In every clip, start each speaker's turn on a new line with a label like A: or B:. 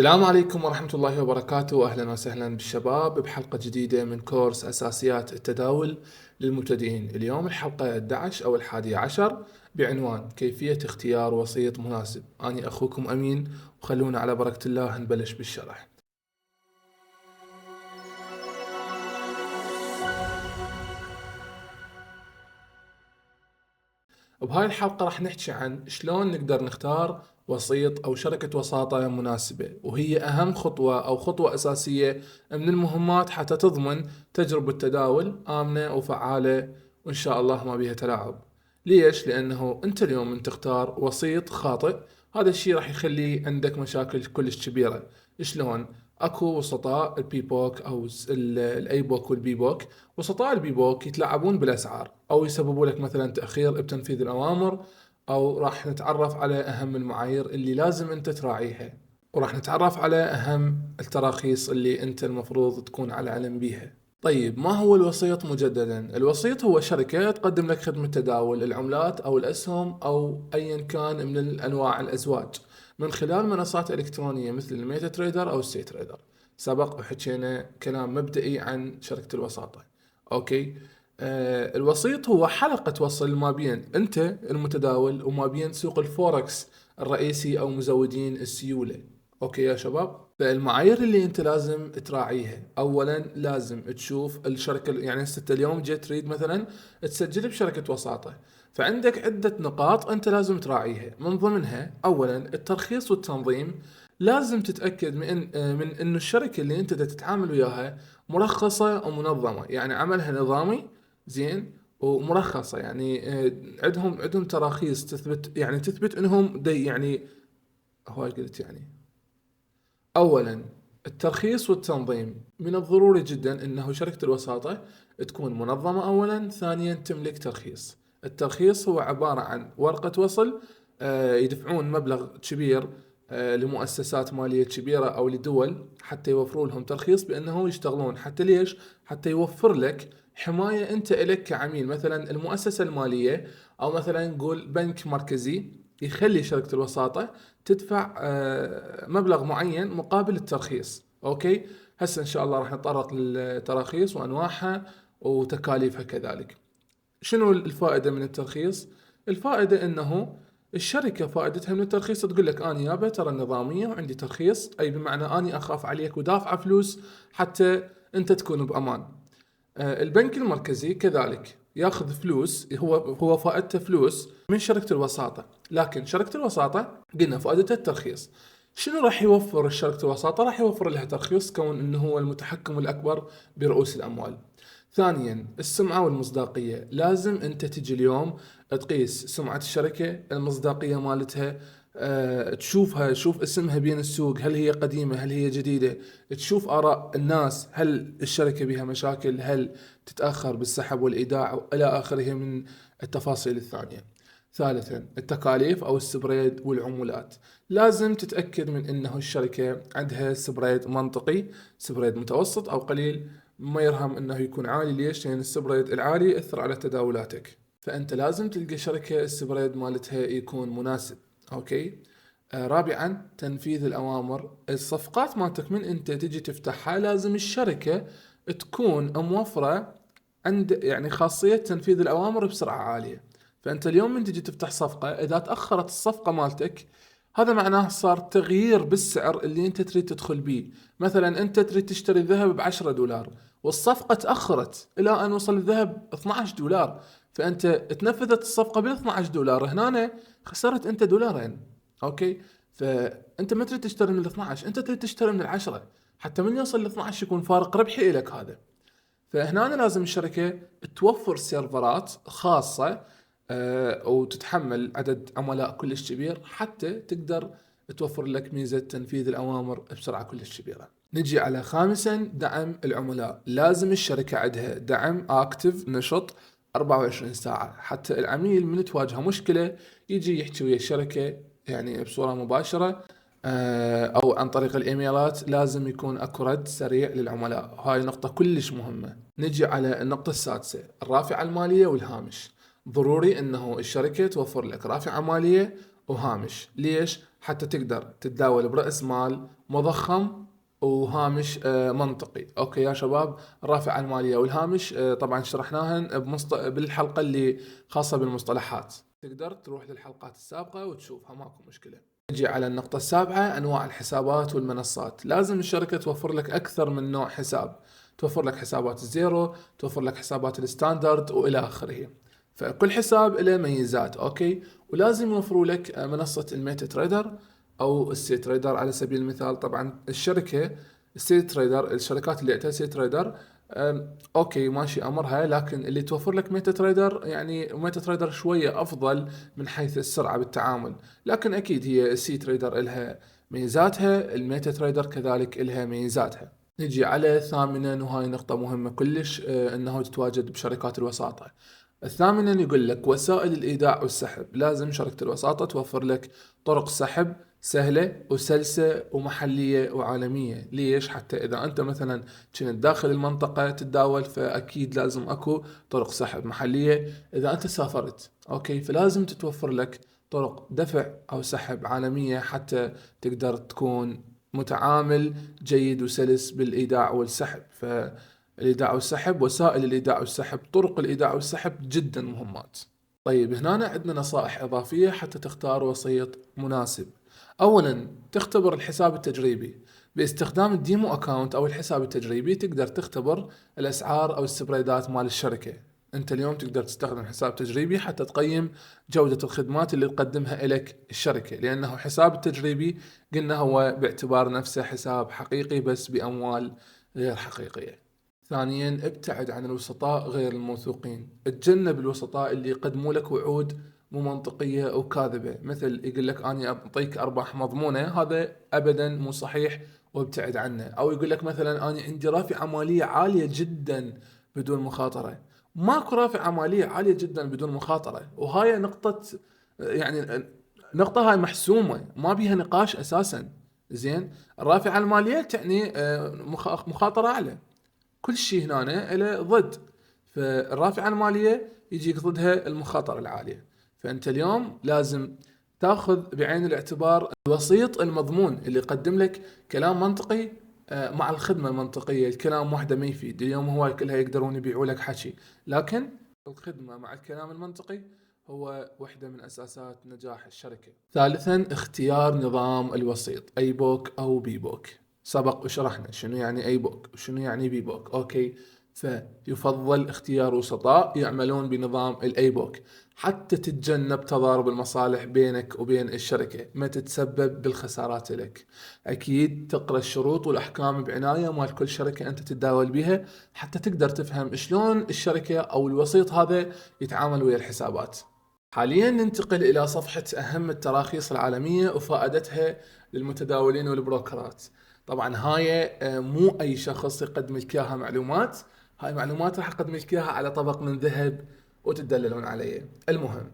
A: السلام عليكم ورحمة الله وبركاته، وأهلا وسهلا بالشباب بحلقة جديدة من كورس أساسيات التداول للمبتدئين. اليوم الحلقة 11 أو 11 بعنوان كيفية اختيار وسيط مناسب. أنا أخوكم أمين، وخلونا على بركة الله نبلش بالشرح. بهاي الحلقة راح نحكي عن شلون نقدر نختار وسيط أو شركة وساطة مناسبة، وهي أهم خطوة أو خطوة أساسية من المهمات حتى تضمن تجربة تداول آمنة وفعالة، وإن شاء الله ما بيها تلاعب. ليش؟ لأنه أنت اليوم من تختار وسيط خاطئ، هذا الشيء راح يخلي عندك مشاكل كلش كبيرة. شلون؟ اكو وسطاء البيبوك او الاي بوك والبي بوك. وسطاء البي بوك يتلاعبون بالاسعار او يسببوا لك مثلا تاخير بتنفيذ الاوامر، او راح نتعرف على اهم المعايير اللي لازم انت تراعيها، وراح نتعرف على اهم التراخيص اللي انت المفروض تكون على علم بيها. طيب، ما هو الوسيط مجددا؟ الوسيط هو شركة تقدم لك خدمة تداول العملات او الاسهم او ايا كان من الانواع الازواج من خلال منصات إلكترونية مثل الميتا تريدر أو السي تريدر. سبق وحكينا كلام مبدئي عن شركة الوساطة. أوكي. الوسيط هو حلقة وصل ما بين أنت المتداول وما بين سوق الفوركس الرئيسي أو مزودين السيولة. أوكي يا شباب، فالمعايير اللي أنت لازم تراعيها، أولا لازم تشوف الشركة. يعني أنت اليوم جيت تريد مثلا تسجل بشركة وساطة، فعندك عدة نقاط أنت لازم تراعيها. من ضمنها أولا الترخيص والتنظيم. لازم تتأكد من إنه الشركة اللي أنت تتعامل وياها مرخصة ومنظمة، يعني عملها نظامي زين ومرخصة. يعني عندهم تراخيص تثبت، يعني تثبت إنهم دي يعني هو قلت يعني. أولا الترخيص والتنظيم، من الضروري جدا أنه شركة الوساطة تكون منظمة. أولا ثانيا تملك ترخيص. الترخيص هو عبارة عن ورقة وصل، يدفعون مبلغ كبير لمؤسسات مالية كبيرة أو لدول حتى يوفروا لهم ترخيص بأنه يشتغلون. حتى ليش؟ حتى يوفر لك حماية أنت إلك كعميل. مثلا المؤسسة المالية أو مثلا نقول بنك مركزي يخلي شركة الوساطة تدفع مبلغ معين مقابل الترخيص. اوكي. هسه ان شاء الله راح نتطرق للتراخيص وانواعها وتكاليفها كذلك. شنو الفائدة من الترخيص؟ الفائدة انه الشركة فائدتها من الترخيص تقول لك انا يابا ترى نظامية وعندي ترخيص، اي بمعنى اني اخاف عليك ودافعة فلوس حتى انت تكون بامان. البنك المركزي كذلك ياخذ فلوس، هو فائدته فلوس من شركة الوساطة. لكن شركة الوساطة قلنا فائدتها الترخيص. شنو راح يوفر شركة الوساطة؟ راح يوفر لها ترخيص كون انه هو المتحكم الاكبر برؤوس الاموال. ثانيا السمعة والمصداقية. لازم انت تجي اليوم تقيس سمعة الشركة، المصداقية مالتها، تشوفها، شوف اسمها بين السوق، هل هي قديمة هل هي جديدة. تشوف آراء الناس، هل الشركة بها مشاكل، هل تتأخر بالسحب والإيداع إلى آخره من التفاصيل الثانية. ثالثا التكاليف أو السبريد والعمولات. لازم تتأكد من أنه الشركة عندها سبريد منطقي، سبريد متوسط أو قليل. ما يرهم أنه يكون عالي. ليش؟ لأن السبريد العالي يأثر على تداولاتك، فأنت لازم تلقى شركة السبريد مالتها يكون مناسب. أوكي. رابعا تنفيذ الأوامر. الصفقات مالتك من أنت تجي تفتحها لازم الشركة تكون موفرة عند يعني خاصية تنفيذ الأوامر بسرعة عالية. فأنت اليوم من تجي تفتح صفقة، إذا تأخرت الصفقة مالتك هذا معناه صار تغيير بالسعر اللي أنت تريد تدخل بيه. مثلا أنت تريد تشتري الذهب ب10 دولار والصفقة تأخرت إلى أن وصل الذهب 12 دولار، فأنت تنفذت الصفقة ب12 دولار، هنا خسرت أنت دولارين. أوكي. فأنت ما تريد تشتري من ال12، أنت تريد تشتري من ال10 حتى من يوصل ل12 يكون فارق ربحي لك هذا. فهنا لازم الشركة توفر سيرفرات خاصة وتتحمل عدد عملاء كلش كبير حتى تقدر توفر لك ميزة تنفيذ الأوامر بسرعة كلش كبيرة. نجي على خامسا دعم العملاء. لازم الشركة عندها دعم اكتف نشط 24 ساعة، حتى العميل من تواجهه مشكلة يجي يحكي ويا الشركة يعني بصورة مباشرة او عن طريق الايميلات. لازم يكون اكو رد سريع للعملاء، هاي نقطة كلش مهمة. نجي على النقطة السادسة الرافعة المالية والهامش. ضروري انه الشركة توفر لك رافعة مالية وهامش. ليش؟ حتى تقدر تتداول برأس مال مضخم وهامش منطقي. اوكي يا شباب، الرافعة المالية والهامش طبعا شرحناهن بالحلقة اللي خاصة بالمصطلحات، تقدر تروح للحلقات السابقة وتشوفها، ماكو مشكلة. نجي على النقطة السابعة، أنواع الحسابات والمنصات. لازم الشركة توفر لك أكثر من نوع حساب، توفر لك حسابات الزيرو، توفر لك حسابات الستاندرد وإلى آخره. فكل حساب له ميزات. أوكي، ولازم يوفروا لك منصة الميتا تريدر أو السي تريدر على سبيل المثال. طبعا الشركة السي تريدر، الشركات اللي عندها سي تريدر اوكي ماشي امرها، لكن اللي توفر لك ميتا تريدر، يعني ميتا تريدر شويه افضل من حيث السرعه بالتعامل، لكن اكيد هي السي تريدر لها ميزاتها، الميتا تريدر كذلك لها ميزاتها. نجي على ثامنا، وهاي نقطة مهمة كلش، انه تتواجد بشركات الوساطة. الثامنا يقول لك وسائل الايداع والسحب. لازم شركة الوساطة توفر لك طرق سحب سهلة وسلسة ومحلية وعالمية. ليش؟ حتى إذا أنت مثلا كنت داخل المنطقة تتداول، فأكيد لازم أكو طرق سحب محلية. إذا أنت سافرت أوكي، فلازم تتوفر لك طرق دفع أو سحب عالمية حتى تقدر تكون متعامل جيد وسلس بالإيداع والسحب. فالإيداع والسحب، وسائل الإيداع والسحب، طرق الإيداع والسحب جدا مهمات. طيب هنا عندنا نصائح إضافية حتى تختار وسيط مناسب. أولا، تختبر الحساب التجريبي. باستخدام الديمو أكاونت أو الحساب التجريبي تقدر تختبر الأسعار أو السبريدات مال الشركة. أنت اليوم تقدر تستخدم حساب تجريبي حتى تقيم جودة الخدمات اللي تقدمها لك الشركة، لأنه حساب التجريبي قلنا هو باعتبار نفسه حساب حقيقي بس بأموال غير حقيقية. ثانيا، ابتعد عن الوسطاء غير الموثوقين. اتجنب الوسطاء اللي يقدموا لك وعود مو منطقية أو كاذبة، مثل يقول لك أنا أعطيك أرباح مضمونة، هذا أبدا مو صحيح وابتعد عنه. أو يقول لك مثلا أنا عندي رافعة مالية عالية جدا بدون مخاطرة. ماكو رافعة مالية عالية جدا بدون مخاطرة، وهاي نقطة، يعني نقطة هاي محسومة ما بيها نقاش أساسا. زين، الرافعة المالية تعني مخاطرة أعلى. كل شيء هنا له ضد، فالرافعة المالية يجيك ضدها المخاطرة العالية. فأنت اليوم لازم تاخذ بعين الاعتبار الوسيط المضمون اللي يقدم لك كلام منطقي مع الخدمة المنطقية. الكلام وحده ما يفيد، اليوم هواي كلها يقدرون يبيعوا لك حكي، لكن الخدمة مع الكلام المنطقي هو وحدة من أساسات نجاح الشركة. ثالثا، اختيار نظام الوسيط، أي بوك أو بي بوك. سبق وشرحنا شنو يعني أي بوك وشنو يعني بي بوك. أوكي، فيفضل اختيار وسطاء يعملون بنظام الاي بوك حتى تتجنب تضارب المصالح بينك وبين الشركة، ما تتسبب بالخسارات لك. أكيد تقرأ الشروط والأحكام بعناية مال كل شركة أنت تتداول بها حتى تقدر تفهم شلون الشركة أو الوسيط هذا يتعامل ويا الحسابات. حاليا ننتقل إلى صفحة أهم التراخيص العالمية وفائدتها للمتداولين والبروكرات. طبعا هاي مو أي شخص يقدم لك إياها معلومات، هاي معلومات راح أقدم لك إياها على طبق من ذهب وتدللون علي. المهم،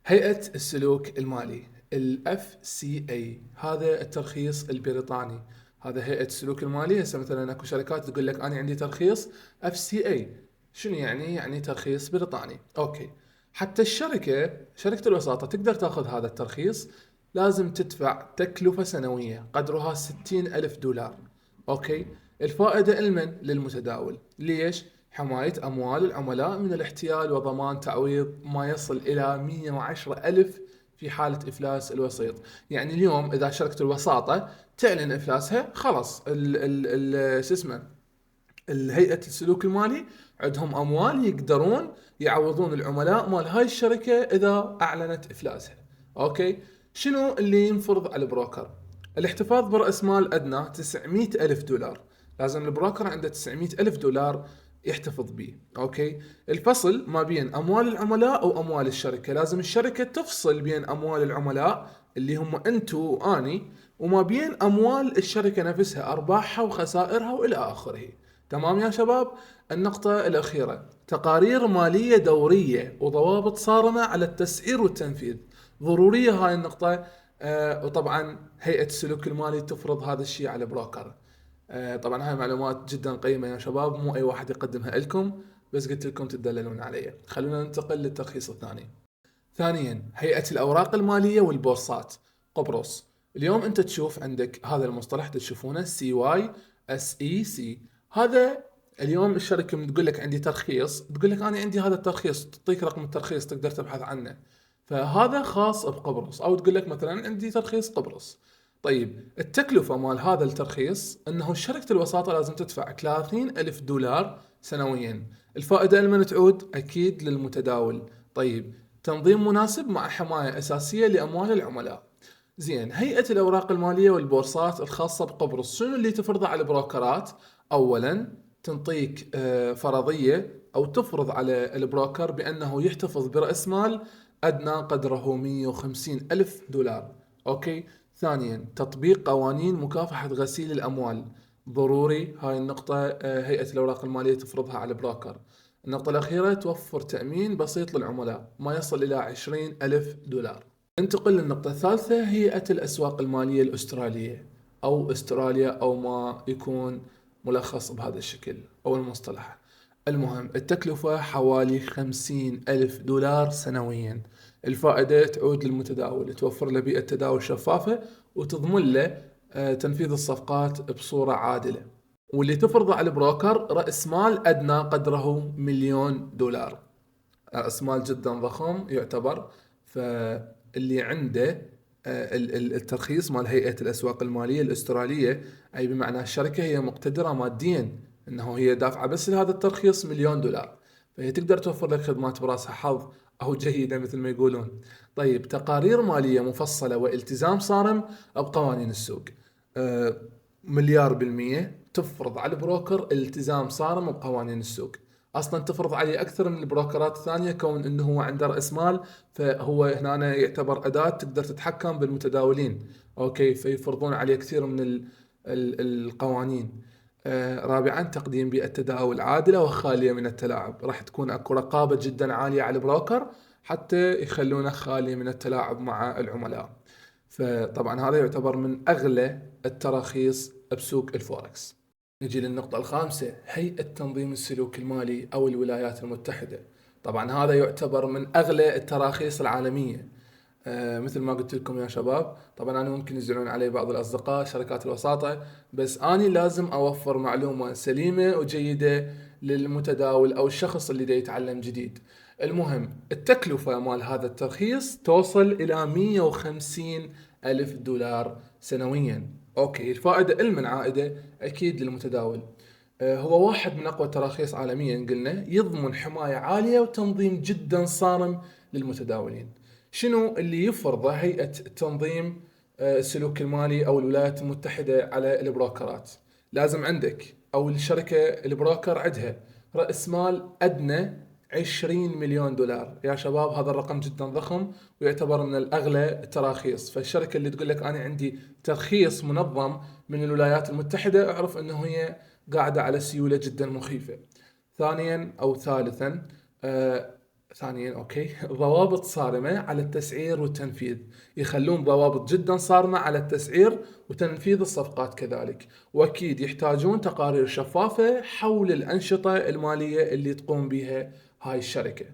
A: هيئة السلوك المالي ال FCA، هذا الترخيص البريطاني. هذا هيئة السلوك المالي. هسه مثلا اكو شركات تقول لك انا عندي ترخيص FCA. شنو يعني؟ يعني ترخيص بريطاني. اوكي، حتى شركة الوساطة تقدر تاخذ هذا الترخيص، لازم تدفع تكلفة سنوية قدرها 60,000 دولار. اوكي، الفائدة لمن؟ للمتداول. ليش؟ حماية أموال العملاء من الاحتيال وضمان تعويض ما يصل إلى 110,000 في حالة إفلاس الوسيط. يعني اليوم إذا شركة الوساطة تعلن إفلاسها، خلاص شو اسمه، الهيئة السلوك المالي عندهم أموال يقدرون يعوضون العملاء مال هاي الشركة إذا أعلنت إفلاسها. أوكي، شنو اللي ينفرض على البروكر؟ الاحتفاظ برأس مال أدنى 900,000 دولار. لازم البروكر عنده 900,000 دولار يحتفظ به. أوكي، الفصل ما بين أموال العملاء وأموال الشركة. لازم الشركة تفصل بين أموال العملاء اللي هم أنتو وأني، وما بين أموال الشركة نفسها، أرباحها وخسائرها وإلى آخره. تمام يا شباب؟ النقطة الأخيرة، تقارير مالية دورية وضوابط صارمة على التسعير والتنفيذ. ضرورية هاي النقطة. وطبعا هيئة السلوك المالي تفرض هذا الشيء على بروكر. طبعا هاي معلومات جدا قيمة يا شباب، مو أي واحد يقدمها لكم، بس قلت لكم تدللون علي. خلونا ننتقل للترخيص الثاني. ثانيا، هيئة الأوراق المالية والبورصات قبرص. اليوم انت تشوف عندك هذا المصطلح تشوفونه CYSEC. هذا اليوم الشركة من تقول لك عندي ترخيص، تقول لك انا عندي هذا الترخيص، تعطيك رقم الترخيص تقدر تبحث عنه. فهذا خاص بقبرص، او تقول لك مثلا عندي ترخيص قبرص. طيب التكلفة مال هذا الترخيص انه شركة الوساطة لازم تدفع 30,000 دولار سنويا. الفائدة لمن تعود؟ اكيد للمتداول. طيب تنظيم مناسب مع حماية اساسية لاموال العملاء. زين، هيئة الأوراق المالية والبورصات الخاصة بقبرص شنو اللي تفرضه على البروكرات؟ أولا تنطيك فرضية أو تفرض على البروكر بأنه يحتفظ برأس مال أدنى قدره 150 ألف دولار. أوكي. ثانيا تطبيق قوانين مكافحة غسيل الأموال، ضروري هاي النقطة. هيئة الأوراق المالية تفرضها على البروكر. النقطة الأخيرة توفر تأمين بسيط للعملاء ما يصل إلى 20 ألف دولار. ننتقل للنقطة الثالثة، هيئة الأسواق المالية الأسترالية أو أستراليا، أو ما يكون ملخص بهذا الشكل أو المصطلح. المهم التكلفة حوالي 50,000 دولار سنويا. الفائدة تعود للمتداول، توفر له بيئة تداول شفافة وتضمن له تنفيذ الصفقات بصورة عادلة. واللي تفرضه على البروكر رأس مال أدنى قدره 1,000,000 دولار. رأس مال جدا ضخم يعتبر. فاللي عنده الترخيص مال هيئة الأسواق المالية الأسترالية، أي بمعنى الشركة هي مقتدرة ماديا أنه هي دافعة بس لهذا الترخيص 1,000,000 دولار، فهي تقدر توفر لك خدمات براسها حظ أو جيدة مثل ما يقولون. طيب تقارير مالية مفصلة والتزام صارم بقوانين السوق. 1,000,000,000% تفرض على البروكر التزام صارم بقوانين السوق. اصلا تفرض عليه اكثر من البروكرات الثانيه، كون انه هو عنده راس مال، فهو هنا يعتبر اداه تقدر تتحكم بالمتداولين. اوكي، فيفرضون عليه كثير من القوانين. رابعا تقديم بيئه تداول عادله وخاليه من التلاعب. راح تكون اكو رقابه جدا عاليه على البروكر حتى يخلونه خالي من التلاعب مع العملاء. فطبعا هذا يعتبر من اغلى التراخيص بسوق الفوركس. نجي للنقطة الخامسة، هيئة تنظيم السلوك المالي أو الولايات المتحدة. طبعا هذا يعتبر من أغلى التراخيص العالمية. مثل ما قلت لكم يا شباب، طبعا أنا ممكن يزعلون علي بعض الأصدقاء شركات الوساطة، بس أنا لازم أوفر معلومة سليمة وجيدة للمتداول أو الشخص اللي دا يتعلم جديد. المهم التكلفة مال هذا الترخيص توصل إلى 150,000 دولار سنويا. أوكي، الفائدة المن عائدة أكيد للمتداول. هو واحد من أقوى التراخيص عالميا، قلنا يضمن حماية عالية وتنظيم جدا صارم للمتداولين. شنو اللي يفرضه هيئة تنظيم السلوك المالي أو الولايات المتحدة على البروكرات؟ لازم عندك أو الشركة البروكر عندها رأس مال أدنى 20,000,000 دولار. يا شباب هذا الرقم جدا ضخم ويعتبر من الأغلى التراخيص. فالشركة اللي تقول لك أنا عندي ترخيص منظم من الولايات المتحدة، اعرف أنه هي قاعدة على سيولة جدا مخيفة. ثانيا أو ثالثا ثانيا اوكي ضوابط صارمة على التسعير والتنفيذ. يخلون ضوابط جدا صارمة على التسعير وتنفيذ الصفقات كذلك. واكيد يحتاجون تقارير شفافة حول الأنشطة المالية اللي تقوم بها هاي الشركة.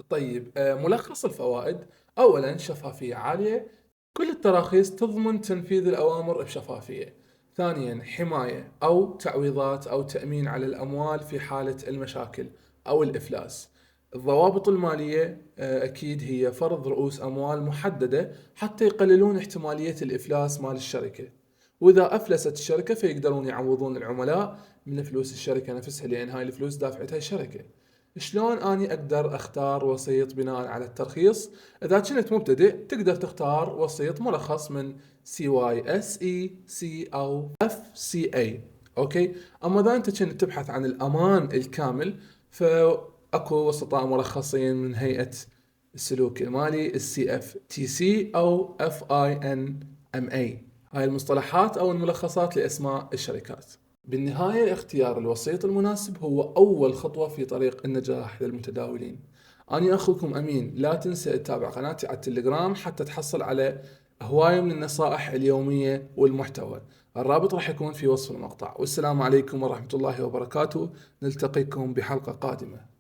A: طيب ملخص الفوائد. اولا شفافية عالية، كل التراخيص تضمن تنفيذ الأوامر بشفافية. ثانيا حماية أو تعويضات أو تأمين على الأموال في حالة المشاكل أو الإفلاس. الضوابط المالية أكيد هي فرض رؤوس أموال محددة حتى يقللون احتمالية الإفلاس مال الشركة، وإذا أفلست الشركة فيقدرون يعوضون العملاء من فلوس الشركة نفسها، لأن هاي الفلوس دافعتها الشركة. شلون أني أقدر أختار وسيط بناء على الترخيص؟ إذا كنت مبتدئ تقدر تختار وسيط مرخص من CYSEC أو FCA. أوكي. أما إذا أنت كنت تبحث عن الأمان الكامل فأكو وسطاء مرخصين من هيئة السلوك المالي CFTC أو FINMA. هاي المصطلحات أو الملخصات لأسماء الشركات. بالنهاية اختيار الوسيط المناسب هو أول خطوة في طريق النجاح للمتداولين. أنا أخوكم أمين، لا تنسى تتابع قناتي على التليجرام حتى تحصل على هواية من النصائح اليومية والمحتوى. الرابط راح يكون في وصف المقطع. والسلام عليكم ورحمة الله وبركاته، نلتقيكم بحلقة قادمة.